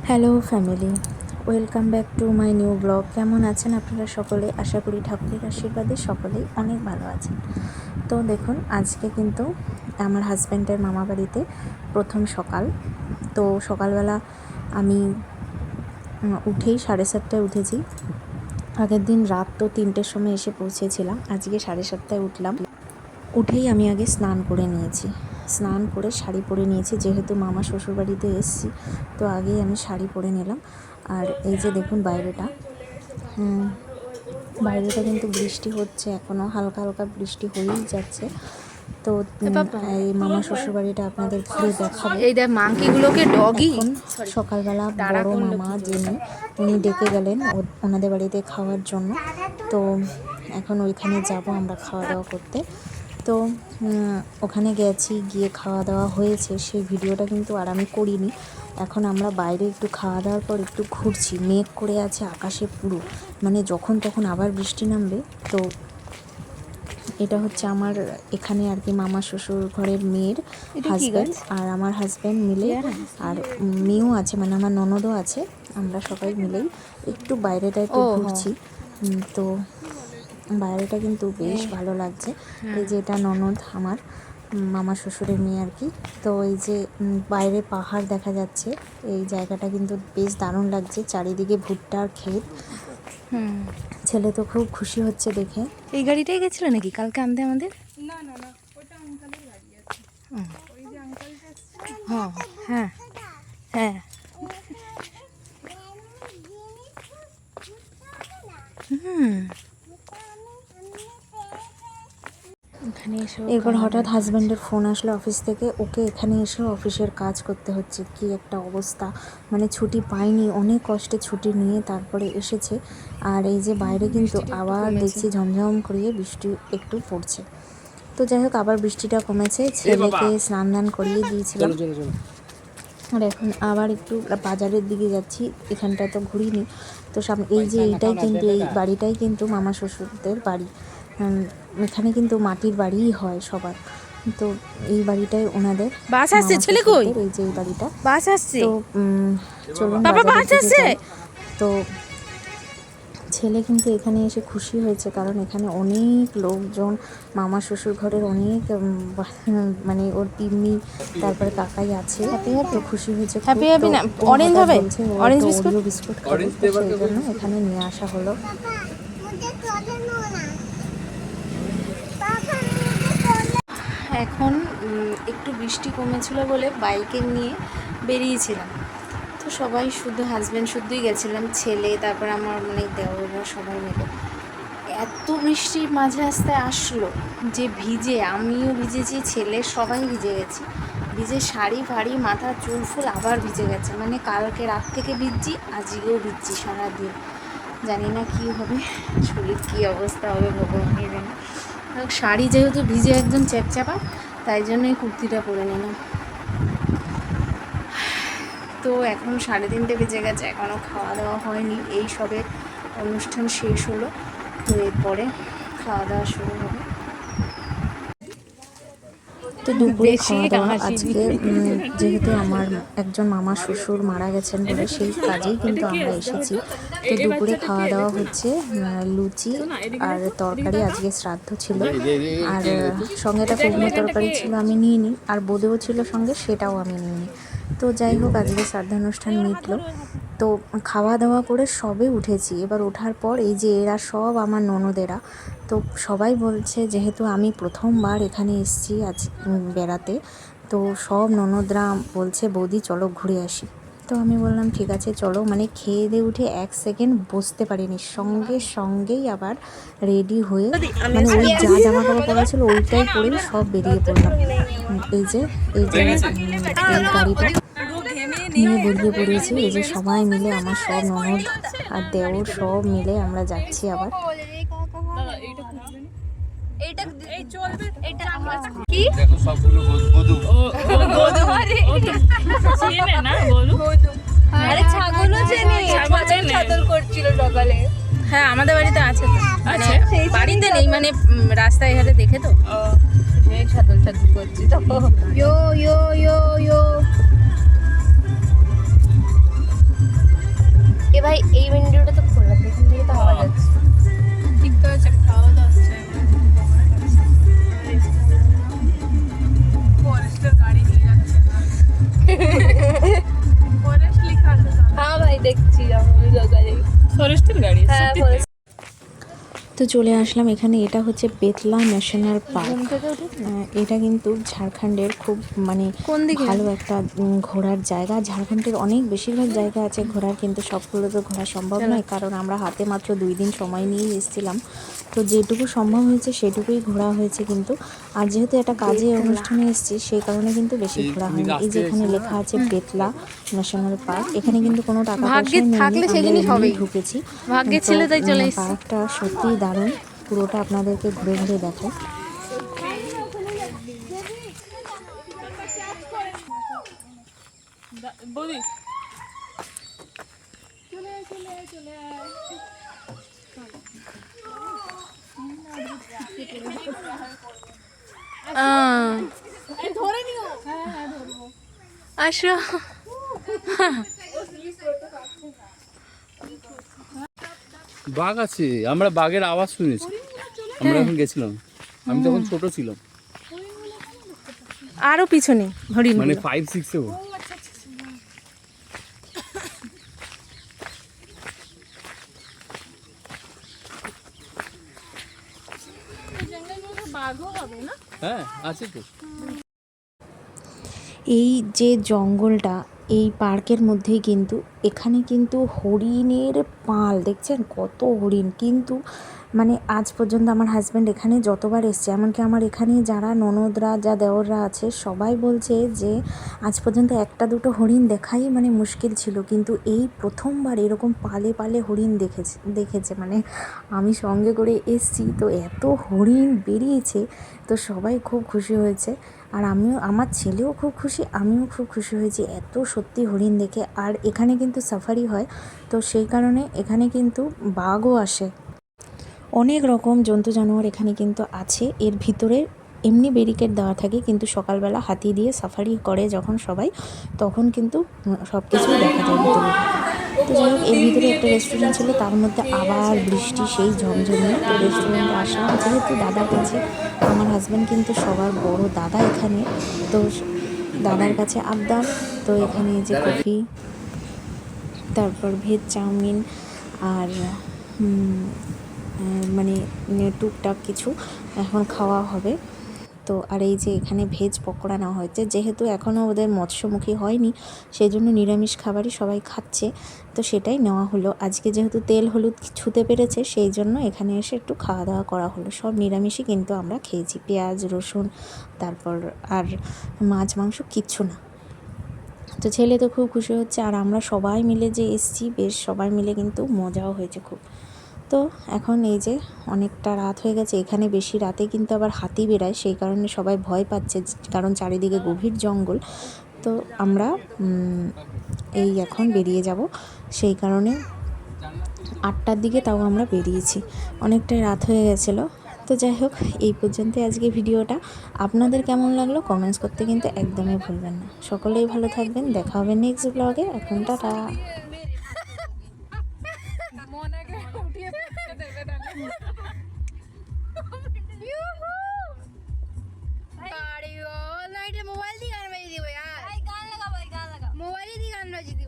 Hello family, welcome back to my new blog. কেমন আছেন আপনারা সকলে? আশা করি ঠাকুরের আশীর্বাদে সকলেই অনেক ভালো আছেন। তো দেখুন, আজকে কিন্তু আমার হাজব্যান্ডের মামা বাড়িতে প্রথম সকাল। তো সকালবেলা আমি উঠেই 7:30টায় উঠেছি। আগের দিন রাত তো 3টের সময় এসে পৌঁছেছিলাম, আজকে 7:30টায় উঠলাম। উঠেই আমি আগে স্নান করে নিয়েছি, স্নান করে শাড়ি পরে নিয়েছি, যেহেতু মামা শ্বশুরবাড়িতে এসেছি তো আগেই আমি শাড়ি পরে নিলাম। আর এই যে দেখুন বাইরেটা কিন্তু বৃষ্টি হচ্ছে, এখনও হালকা হালকা বৃষ্টি হয়েই যাচ্ছে। তো এই মামা শ্বশুরবাড়িটা আপনাদের ঘুরে দেখাবো। এই দেখ মাংকিগুলোকে ডগি সকালবেলা বড় মামা যিনি উনি ডেকে গেলেন ওনাদের বাড়িতে খাওয়ার জন্য। তো এখন ওইখানে যাব আমরা খাওয়া দাওয়া করতে। তো ওখানে গেছি, গিয়ে খাওয়া দাওয়া হয়েছে, সেই ভিডিওটা কিন্তু আর আমি করিনি। এখন আমরা বাইরে একটু খাওয়া দাওয়ার পর একটু ঘুরছি, মেঘ করে আছে আকাশে পুরো, মানে যখন তখন আবার বৃষ্টি নামবে। তো এটা হচ্ছে আমার এখানে আর কি মামা শ্বশুর ঘরের মেয়ের হাজব্যান্ড আর আমার হাজব্যান্ড মিলে, আর মেয়েও আছে, মানে আমার ননদও আছে। আমরা সবাই মিলেই একটু বাইরেটা একটু ঘুরছি। তো বাইরেটা কিন্তু বেশ ভালো লাগছে। এই যে এটা ননদ আমার মামা শ্বশুরের মেয়ে আর কি। তো এই যে বাইরে পাহাড় দেখা যাচ্ছে, এই জায়গাটা কিন্তু বেশ দারুণ লাগছে, চারিদিকে ভুট্টার ক্ষেত। ছেলে তো খুব খুশি হচ্ছে দেখে। এই গাড়িটাই গেছিল নাকি কালকে আনতে আমাদের? না না না, ওটা আঙ্কেলের গাড়ি আছে। ওই যে আঙ্কেলটা হ্যাঁ হ্যাঁ হ্যাঁ এরপর হঠাৎ হাজব্যান্ডের ফোন আসলো অফিস থেকে, ওকে এখানে এসে অফিসের কাজ করতে হচ্ছে। কি একটা অবস্থা, মানে ছুটি পাইনি, অনেক কষ্টে ছুটি নিয়ে তারপরে এসেছে। আর এই যে বাইরে কিন্তু আবার দেখছি ঝমঝম করিয়ে বৃষ্টি একটু পড়ছে। তো যাই হোক, আবার বৃষ্টিটা কমেছে, ছেলেকে স্নান দান করিয়ে দিয়েছিলাম। আর এখন আবার একটু বাজারের দিকে যাচ্ছি, এখানটা তো ঘুরিনি। তো সামনে এই যে এইটাই কিন্তু, এই বাড়িটাই কিন্তু মামা শ্বশুরদের বাড়ি। এখানে কিন্তু মাটির বাড়িই হয় সবার। তো এই বাড়িটাই ওনাদের। বাস আসছে, ছেলে কই? এই যে এই বাড়িটা বাস আসছে। তো চলুন বাস আসছে। তো ছেলে কিন্তু এখানে এসে খুশি হয়েছে, কারণ এখানে অনেক লোকজন, মামা শ্বশুর ঘরের অনেক মানে ওর পিম্মি তারপরে কাকাই আছে। তো খুশি হয়েছে, হ্যাপি হ্যাপি না অরেঞ্জ হবে, অরেঞ্জ বিস্কুট খাবে, সেই জন্য এখানে নিয়ে আসা হলো। এখন একটু বৃষ্টি কমেছিল বলে বাইকে নিয়ে বেরিয়েছিলাম। তো সবাই শুধু হাজব্যান্ড শুদ্ধই গেছিলাম, ছেলে তারপর আমার মানে দেওররা সবাই মিলে। এত বৃষ্টির মাঝে রাস্তায় আসলো যে ভিজে, আমিও ভিজেছি, ছেলে সবাই ভিজে গেছি। ভিজে শাড়ি ফাড়ি মাথা চুল ফুল আবার ভিজে গেছে, মানে কালকে রাত থেকে ভিজছি, আজকেও ভিজছি সারাদিন। জানি না কী হবে, শরীর কী অবস্থা হবে ভগবানই জানে। শাড়ি যেহেতু ভিজে একদম চ্যাপচ্যাপা, তাই জন্য এই কুর্তিটা পরে নিলাম। তো এখন 3:30 বেজে গেছে, এখনও খাওয়া দাওয়া হয়নি, এই সবে অনুষ্ঠান শেষ হলো। তো এরপরে খাওয়া দাওয়া শুরু হবে। তো দুপুরে খাওয়া দাওয়া আজকে যেহেতু আমার একজন মামা শ্বশুর মারা গেছেন বলে সেই কাজেই কিন্তু আমরা এসেছি। তো দুপুরে খাওয়া দাওয়া হচ্ছে লুচি আর তরকারি, আজকে শ্রাদ্ধ ছিল। আর সঙ্গে একটা কুমড়ো তরকারি ছিল, আমি নিইনি, আর বোঁদেও ছিল সঙ্গে, সেটাও আমি নিইনি। তো যাই হোক, আজকে শ্রাদ্ধানুষ্ঠান মিটলো। তো খাওয়া দাওয়া করে সবে উঠেছি। এবার ওঠার পর এই যে এরা সব আমার ননদেরা, তো সবাই বলছে, যেহেতু আমি প্রথমবার এখানে এসেছি আজ বেড়াতে, তো সব ননদরা বলছে বৌদি চলো ঘুরে আসি। তো আমি বললাম ঠিক আছে চলো, মানে খেয়ে দিয়ে উঠে 1 সেকেন্ড বসতে পারিনি, সঙ্গেই আবার রেডি হয়ে, মানে ওই যা জামা কাপড় পরা ছিল ওইটাই পরেই সব বেরিয়ে পড়লাম। এই যে এই গাড়িটা নিয়ে বেরিয়ে পড়েছি। এই যে সবাই মিলে, আমার সব ননদ আর দেওর সব মিলে আমরা যাচ্ছি আবার। হ্যাঁ আমাদের বাড়িতে আছে তো, মানে বাড়িতে নেই, মানে রাস্তায় ঘাটে দেখে তো ছাদল করছি তো। ইয়ো ইয়ো ইয়ো ইয়ো ভাই এই উইন্ডোটা তো খোলা, এখান থেকে তো হাওয়া যাচ্ছে। ঠিক তো আছে, খাওয়া যাচ্ছে ফরেস্টের গাড়ি নিয়ে যাচ্ছে ফরেস্ট লেখা আছে হ্যাঁ ভাই দেখছি আমি গাড়ি, ফরেস্টের গাড়ি হ্যাঁ ফরেস্ট। তো চলে আসলাম এখানে। এটা হচ্ছে বেতলা ন্যাশনাল পার্ক। ঘুম থেকে উঠে এটা কিন্তু ঝাড়খণ্ডের খুব মানে কোন দিকে? ভালো একটা ঘোরার জায়গা। ঝাড়খণ্ডের অনেক বেশিরভাগ জায়গা আছে ঘোরার, কিন্তু সবগুলো তো ঘোরা সম্ভব নয়, কারণ আমরা হাতে মাত্র 2 দিন সময় নিয়ে এসেছিলাম। তো যেটুকু সম্ভব হয়েছে সেটুকুই ঘোরা হয়েছে। কিন্তু আর যেহেতু একটা কাজে অনুষ্ঠানে এসেছি, সেই কারণে কিন্তু বেশি ঘোরা হয়নি। এই যে এখানে লেখা আছে বেতলা ন্যাশনাল পার্ক, এখানে কিন্তু কোনো টাকা ভাগ্যে পয়সা নেই, থাকলে আমরা সেদিনই এমনি হবেই। ঢুকেছি। ভাগ্যে তো, ছিল তাই চলে এসেছি। পার্কটা সত্যিই দারুণ, পুরোটা আপনাদেরকে ঘুরে ঘুরে দেখাই। বৌদি আসো। বাঘ আছে, আমরা বাঘের আওয়াজ শুনেছি। আমরা এখন গেছিলাম, আমি তখন ছোট ছিলাম, আরো পিছনে হরিণ মানে 5-6-এ। বাঘও হবে না? হ্যাঁ আছে তো। এই যে জঙ্গলটা, এই পার্কের মধ্যেই কিন্তু, এখানে কিন্তু হরিণের পাল দেখছেন, কত হরিণ। কিন্তু মানে আজ পর্যন্ত আমার হাজব্যান্ড এখানে যতবার এসছে, এমনকি আমার এখানে যারা ননদরা যা দেওররা আছে সবাই বলছে যে আজ পর্যন্ত একটা দুটো হরিণ দেখাই মানে মুশকিল ছিল, কিন্তু এই প্রথমবার এরকম পালে পালে হরিণ দেখেছে। মানে আমি সঙ্গে করে এসছি, তো এত হরিণ বেরিয়েছে, তো সবাই খুব খুশি হয়েছে। আর আমিও, আমার ছেলেও খুব খুশি, আমিও খুব খুশি হয়েছি এত সত্যি হরিণ দেখে। আর এখানে কিন্তু সাফারি হয়, তো সেই কারণে এখানে কিন্তু বাঘও আসে। অনেক রকম জন্তু জানোয়ার এখানে কিন্তু আছে। এর ভিতরে এমনি ব্যারিকেড দেওয়া থাকে, কিন্তু সকালবেলা হাতি দিয়ে সাফারি করে যখন সবাই, তখন কিন্তু সব কিছুই দেখা যায় ভিতরে। তো যাই হোক, এর ভিতরে একটা রেস্টুরেন্ট ছিল, তার মধ্যে আবার বৃষ্টি সেই ঝমঝমে। তো রেস্টুরেন্টে আসলাম যেহেতু দাদার কাছে, আমার হাজব্যান্ড কিন্তু সবার বড় দাদা এখানে, তো দাদার কাছে আবদার। তো এখানে যে কফি, তারপর ভেজ চাউমিন, আর মানে টুকটাক কিছু এখন খাওয়া হবে। তো আর এই যে এখানে ভেজ পকোড়া নেওয়া হয়েছে, যেহেতু এখনও ওদের মৎস্যমুখী হয়নি, সেই জন্য নিরামিষ খাবারই সবাই খাচ্ছে, তো সেটাই নেওয়া হলো। আজকে যেহেতু তেল হলুদ ছুঁতে পেরেছে, সেই জন্য এখানে এসে একটু খাওয়া দাওয়া করা হলো। সব নিরামিষই কিন্তু আমরা খেয়েছি, পেঁয়াজ রসুন, তারপর আর মাছ মাংস কিচ্ছু না। তো ছেলে তো খুব খুশি হচ্ছে, আর আমরা সবাই মিলে যে এসছি, বেশ সবাই মিলে কিন্তু মজাও হয়েছে খুব। তো এখন এই যে অনেকটা রাত হয়ে গেছে, এখানে বেশি রাতে কিন্তু আবার হাতি বেরায়, সেই কারণে সবাই ভয় পাচ্ছে, কারণ চারিদিকে গভীর জঙ্গল। তো আমরা এই এখন বেরিয়ে যাব, সেই কারণে 8টার দিকে তাও আমরা বেরিয়েছি, অনেকটাই রাত হয়ে গেছিলো। তো যাই হোক, এই পর্যন্তই আজকে ভিডিওটা। আপনাদের কেমন লাগলো কমেন্টস করতে কিন্তু একদমই ভুলবেন না। সকলেই ভালো থাকবেন, দেখা হবে নেক্সট ব্লগে। এখন টাটা। মনাকে উঠিয়ে পড়তে দেবে না। मोबाइल दी गान बजी दी यार मोबाइल दी गान बजी दी